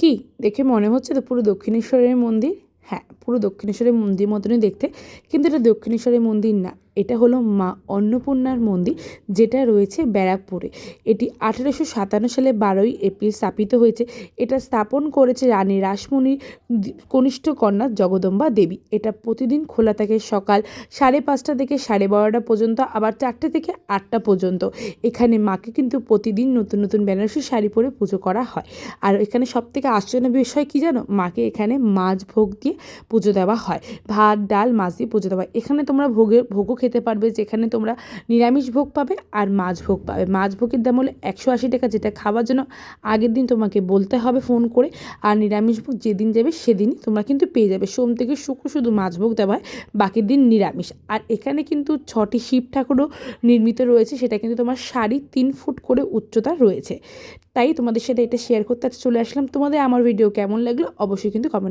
কি দেখে মনে হচ্ছে তো পুরো দক্ষিণেশ্বরের মন্দির? হ্যাঁ, পুরো দক্ষিণেশ্বরের মন্দির মতনই দেখতে, কিন্তু এটা দক্ষিণেশ্বরের মন্দির না, এটা হলো মা অন্নপূর্ণার মন্দির, যেটা রয়েছে ব্যারাকপুরে। এটি 1857 সালে 12ই এপ্রিল স্থাপিত হয়েছে। এটা স্থাপন করেছে রানী রাসমণির কনিষ্ঠ কন্যা জগদম্বা দেবী। এটা প্রতিদিন খোলা থাকে সকাল 5:30 থেকে 12:30 পর্যন্ত, আবার 4টে থেকে 8টা পর্যন্ত। এখানে মাকে কিন্তু প্রতিদিন নতুন নতুন বেনারসি শাড়ি পরে পুজো করা হয়। আর এখানে সবথেকে আশ্চর্যের বিষয় কী জানো? মাকে এখানে মাছ ভোগ দিয়ে পুজো দেওয়া হয়। ভাত ডাল মাছ দিয়ে পুজো দেওয়া হয়। এখানে তোমরা ভোগও খেতে পারবে, যেখানে তোমরা নিরামিষ ভোগ পাবে আর মাছ ভোগ পাবে। মাছ ভোগের দাম হলো 180 টাকা, যেটা খাওয়ার জন্য আগের দিন তোমাকে বলতে হবে ফোন করে। আর নিরামিষ ভোগ যেদিন যাবে সেদিনই তোমরা কিন্তু পেয়ে যাবে। সোম থেকে শুক্র শুধু মাছ ভোগ দেওয়া হয়, বাকি দিন নিরামিষ। আর এখানে কিন্তু 6টি শিব ঠাকুরও নির্মিত রয়েছে, সেটা কিন্তু তোমার 3.5 ফুট করে উচ্চতা রয়েছে। তাই তোমাদের সাথে এটা শেয়ার করতে চলে আসলাম। তোমাদের আমার ভিডিও কেমন লাগলো অবশ্যই কিন্তু কমেন্ট